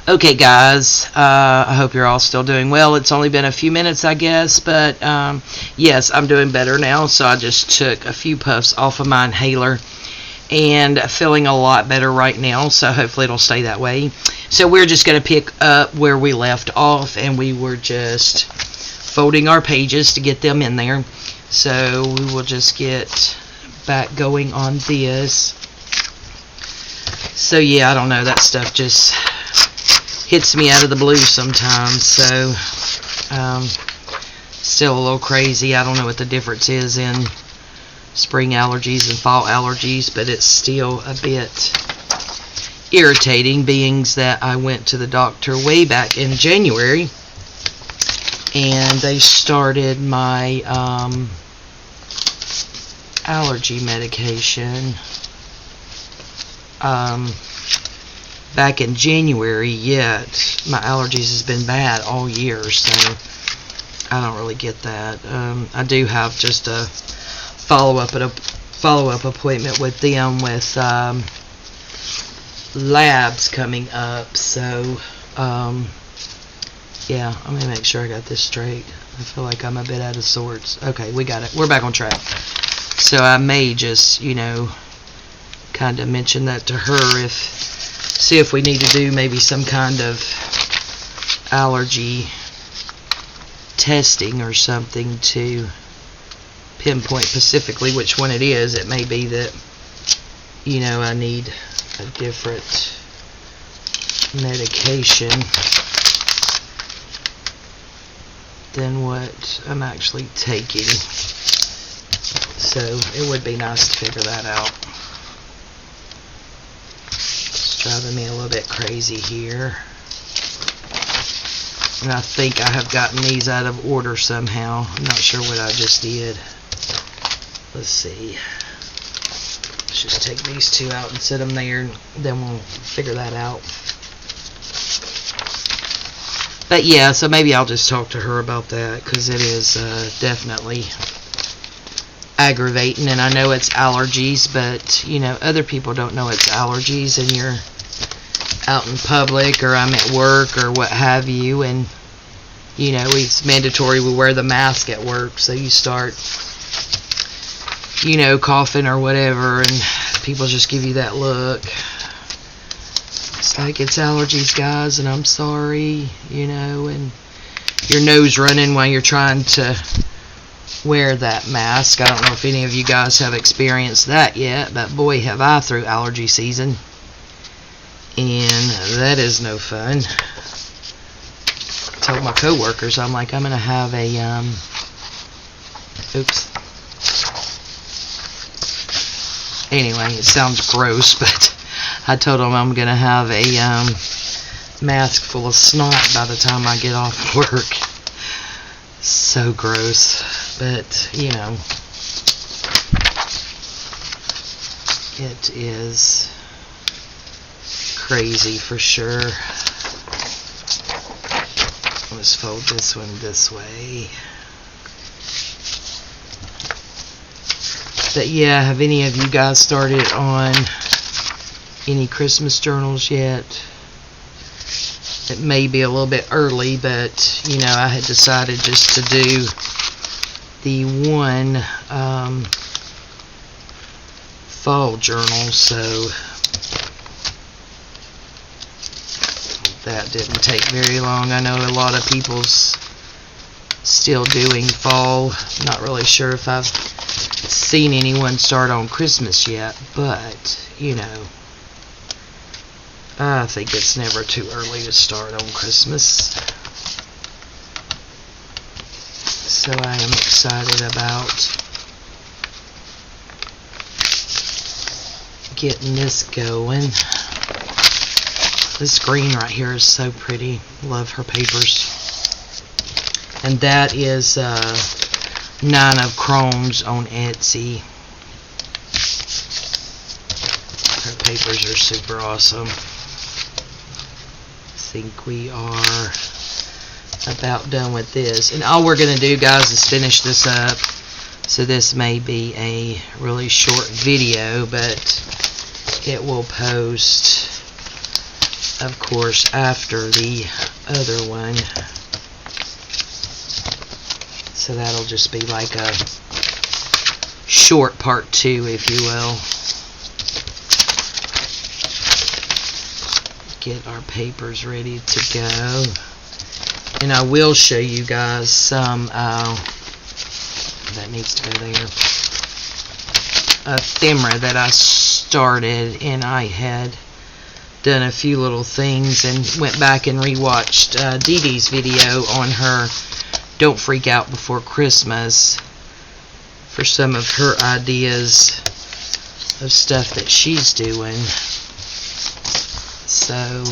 Okay, guys, I hope you're all still doing well. It's only been a few minutes, I guess, but yes, I'm doing better now. So I just took a few puffs off of my inhaler and feeling a lot better right now. So hopefully it'll stay that way. So we're just going to pick up where we left off, and we were just folding our pages to get them in there. So we will just get back going on this. So yeah, I don't know, that stuff just hits me out of the blue sometimes. So still a little crazy. I don't know what the difference is in spring allergies and fall allergies, but it's still a bit irritating, being that I went to the doctor way back in January, and they started my allergy medication back in January, yet my allergies has been bad all year, so I don't really get that. I do have just a follow-up appointment with them with labs coming up, so yeah, I'm gonna make sure I got this straight. I feel like I'm a bit out of sorts. Okay, we got it. We're back on track. So I may just, kind of mention that to her, see if we need to do maybe some kind of allergy testing or something to pinpoint specifically which one it is. It may be that, I need a different medication than what I'm actually taking. So it would be nice to figure that out. It's driving me a little bit crazy here. And I think I have gotten these out of order somehow. I'm not sure what I just did. Let's see. Let's just take these two out and set them there, and then we'll figure that out. But yeah, so maybe I'll just talk to her about that, because it is definitely aggravating. And I know it's allergies, but other people don't know it's allergies, and you're out in public, or I'm at work, or what have you, and it's mandatory we wear the mask at work, so you start coughing or whatever, and people just give you that look. It's like, it's allergies, guys, and I'm sorry, and your nose running while you're trying to wear that mask. I don't know if any of you guys have experienced that yet, but boy, have I through allergy season, and that is no fun. I told my coworkers, I'm like, I'm gonna have a anyway, it sounds gross, but I told them I'm gonna have a mask full of snot by the time I get off work. So gross, but it is crazy for sure. Let's fold this one this way. But yeah, have any of you guys started on any Christmas journals yet? It may be a little bit early, but I had decided just to do the one fall journal, so that didn't take very long. I know a lot of people's still doing fall. Not really sure if I've seen anyone start on Christmas yet, but I think it's never too early to start on Christmas. So I am excited about getting this going. This green right here is so pretty. Love her papers. And that is 9 of Crohn's on Etsy. Her papers are super awesome. I think we are about done with this. And all we're going to do, guys, is finish this up. So this may be a really short video, but it will post of course, after the other one. So that'll just be like a short part 2, if you will. Get our papers ready to go. And I will show you guys some, that needs to go there, ephemera that I started, and I had done a few little things and went back and rewatched Dee Dee's video on her Don't Freak Out Before Christmas for some of her ideas of stuff that she's doing. So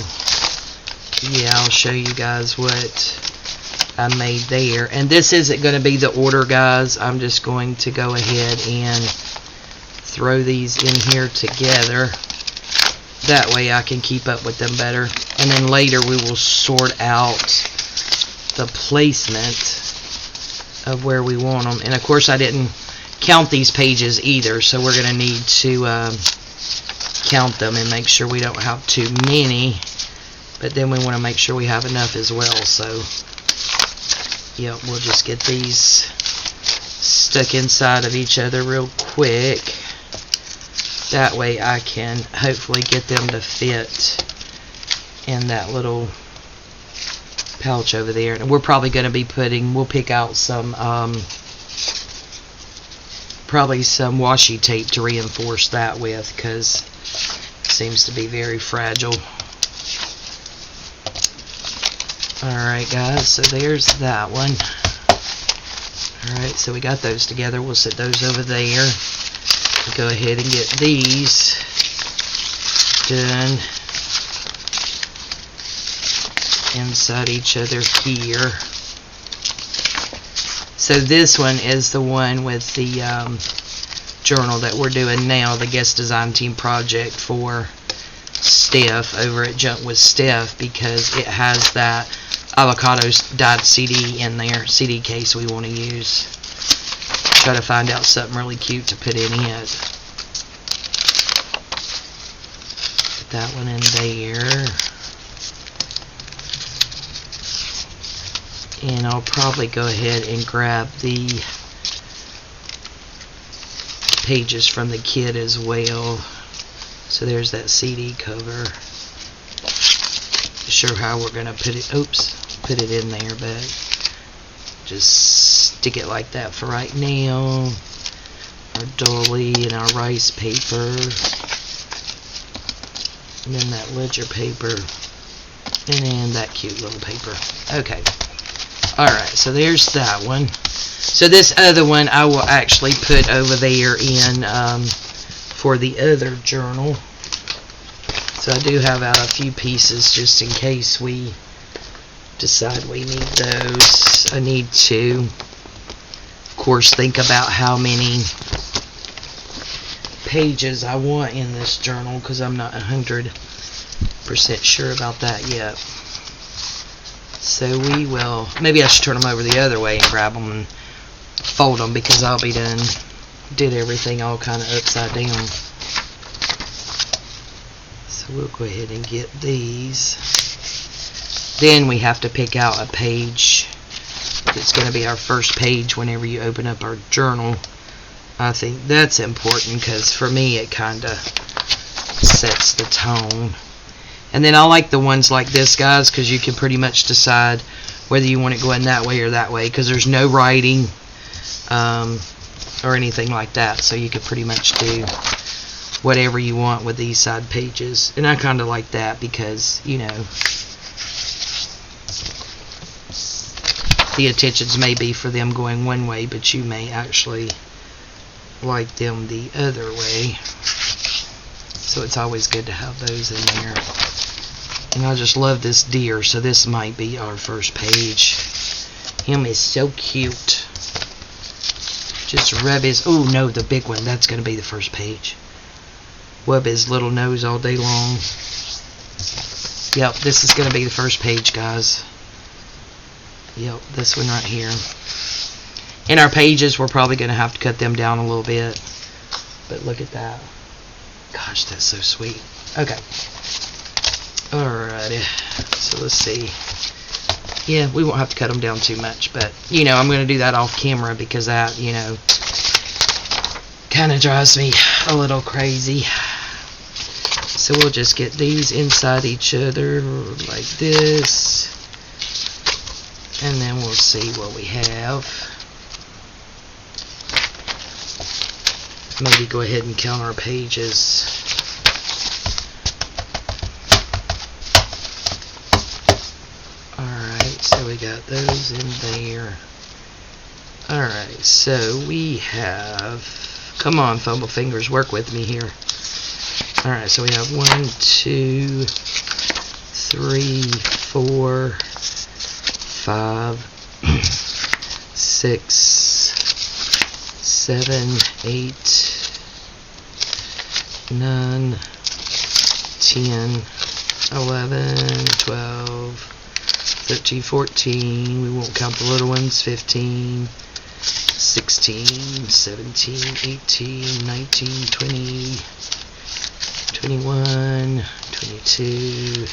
yeah, I'll show you guys what I made there. And this isn't going to be the order, guys. I'm just going to go ahead and throw these in here together. That way I can keep up with them better. And then later we will sort out the placement of where we want them. And of course I didn't count these pages either, so we're going to need to count them and make sure we don't have too many. But then we want to make sure we have enough as well. So yeah, we'll just get these stuck inside of each other real quick. That way I can hopefully get them to fit in that little pouch over there. And we're probably going to be we'll pick out some, probably some washi tape to reinforce that with, because it seems to be very fragile. Alright guys, so there's that one. Alright, so we got those together. We'll set those over there. We'll go ahead and get these done inside each other here. So this one is the one with the journal that we're doing now, the guest design team project for Steph over at JunkwithSteph, because it has that avocado dyed CD in there, CD case we want to use. Try to find out something really cute to put in it. Put that one in there. And I'll probably go ahead and grab the pages from the kit as well. So there's that CD cover. Not sure how we're going to put it. Oops. Put it in there, but just stick it like that for right now. Our dolly and our rice paper, and then that ledger paper, and then that cute little paper. Okay, alright, so there's that one. So this other one I will actually put over there in for the other journal. So I do have out a few pieces just in case we decide we need those. I need to, of course, think about how many pages I want in this journal, because I'm not 100% sure about that yet. So we will, maybe I should turn them over the other way and grab them and fold them, because I'll be did everything all kind of upside down. So we'll go ahead and get these. Then we have to pick out a page that's going to be our first page whenever you open up our journal. I think that's important, because for me it kind of sets the tone. And then I like the ones like this, guys, because you can pretty much decide whether you want it going that way or that way, because there's no writing or anything like that, so you can pretty much do whatever you want with these side pages. And I kind of like that, because, you know, the intentions may be for them going one way, but you may actually like them the other way. So it's always good to have those in there. And I just love this deer, so this might be our first page. Him is so cute. Just rub his, oh no, the big one, that's going to be the first page. Rub his little nose all day long. Yep, this is going to be the first page, guys. Yep, this one right here. In our pages, we're probably going to have to cut them down a little bit. But look at that. Gosh, that's so sweet. Okay. Alright. let's see. Yeah, we won't have to cut them down too much, but, you know, I'm going to do that off camera because that, you know, kind of drives me a little crazy. So we'll just get these inside each other like this, and then we'll see what we have. Maybe go ahead and count our pages. Alright, so we got those in there. Alright, so we have, come on, fumble fingers, work with me here. Alright, so we have 1, 2, 3, 4, 5, 6, 7, 8, 9, 10, 11, 12, 13, 14, we won't count the little ones, 15, 16, 17, 18, 19, 20, 21, 22,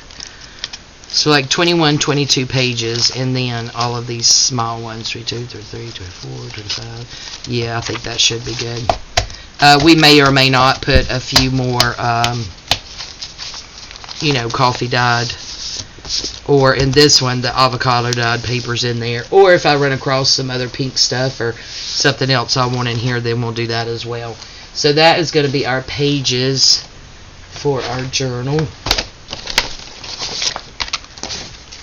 so like 21, 22 pages, and then all of these small ones, 32, 33, 24, 25, yeah, I think that should be good. We may or may not put a few more, you know, coffee dyed, or in this one, the avocado dyed papers in there, or if I run across some other pink stuff or something else I want in here, then we'll do that as well. So that is going to be our pages for our journal.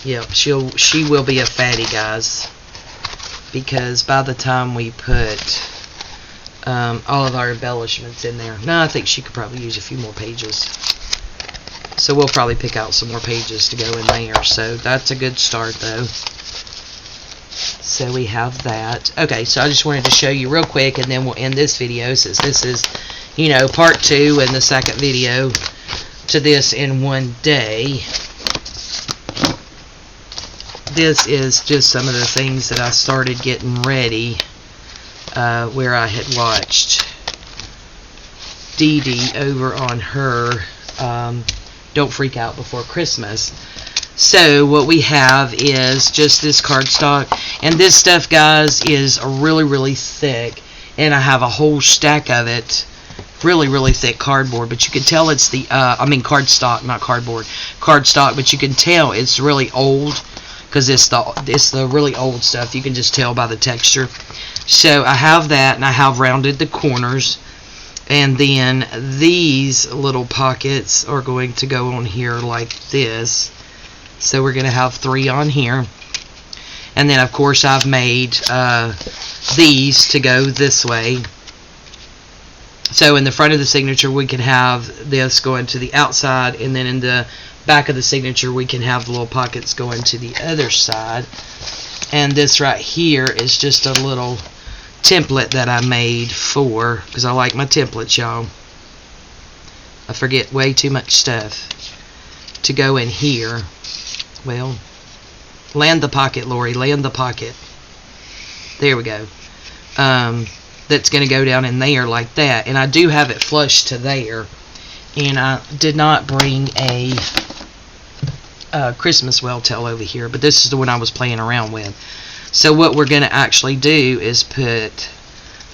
Yep, she will be a fatty, guys, because by the time we put all of our embellishments in there, no, I think she could probably use a few more pages. So we'll probably pick out some more pages to go in there. So that's a good start, though. So we have that. Okay, so I just wanted to show you real quick, and then we'll end this video, since this is, you know, part 2 and the second video to this in one day. This is just some of the things that I started getting ready, where I had watched Dee Dee over on her Don't Freak Out Before Christmas. So what we have is just this cardstock, and this stuff, guys, is really, really thick, and I have a whole stack of it. Really, really thick cardboard, but you can tell it's the, cardstock, not cardboard, cardstock, but you can tell it's really old, because it's the really old stuff. You can just tell by the texture. So I have that, and I have rounded the corners, and then these little pockets are going to go on here like this. So we're going to have 3 on here, and then of course I've made these to go this way. So in the front of the signature we can have this going to the outside, and then in the back of the signature we can have the little pockets going to the other side. And this right here is just a little template that I made for, because I like my templates, y'all. I forget way too much stuff to go in here. Well, land the pocket, Lori, land the pocket. There we go. That's going to go down in there like that, and I do have it flush to there, and I did not bring a Christmas well tail over here, but this is the one I was playing around with. So what we're going to actually do is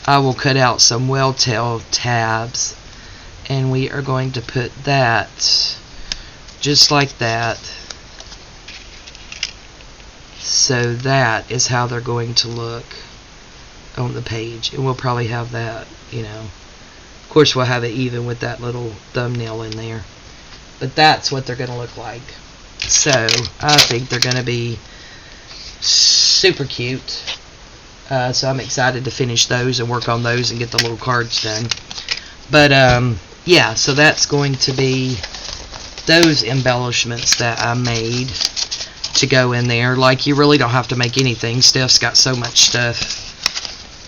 I will cut out some well tail tabs, and we are going to put that just like that. So that is how they're going to look on the page, and we'll probably have that, you know, of course we'll have it even with that little thumbnail in there, but that's what they're going to look like. So I think they're going to be super cute. So I'm excited to finish those and work on those and get the little cards done. But yeah, so that's going to be those embellishments that I made to go in there. Like, you really don't have to make anything. Steph's got so much stuff,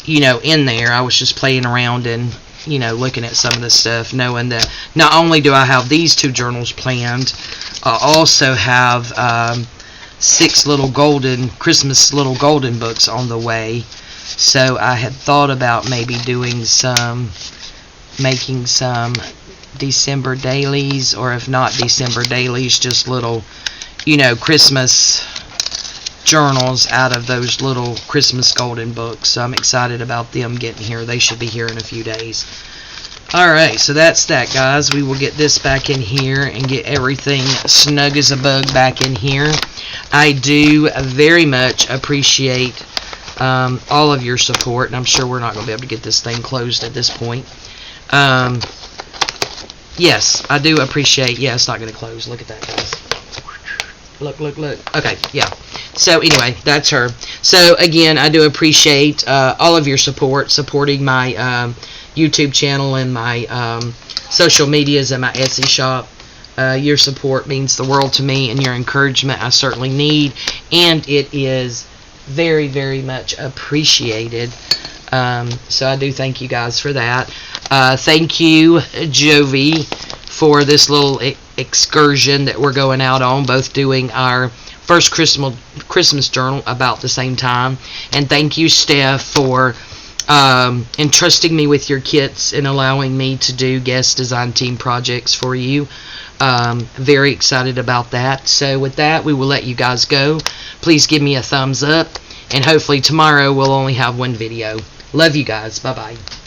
you know, in there. I was just playing around and, you know, looking at some of the stuff, knowing that not only do I have these 2 journals planned, I also have 6 little Christmas little golden books on the way. So I had thought about maybe making some December dailies, or if not December dailies, just little, Christmas journals out of those little Christmas golden books. So I'm excited about them getting here. They should be here in a few days. Alright, so that's that, guys. We will get this back in here and get everything snug as a bug back in here. I do very much appreciate all of your support, and I'm sure we're not going to be able to get this thing closed at this point. Yes, I do appreciate. Yeah, it's not going to close. Look at that, guys. Look. Okay, yeah. So anyway, that's her. So again, I do appreciate all of your support, supporting my YouTube channel and my social medias and my Etsy shop. Your support means the world to me, and your encouragement I certainly need, and it is very, very much appreciated. So I do thank you guys for that. Thank you, Jovi, for this little excursion that we're going out on, both doing our first Christmas journal about the same time. And thank you, Steph, for entrusting me with your kits and allowing me to do guest design team projects for you. Very excited about that. So with that, we will let you guys go. Please give me a thumbs up, and hopefully tomorrow we'll only have one video. Love you guys. Bye-bye.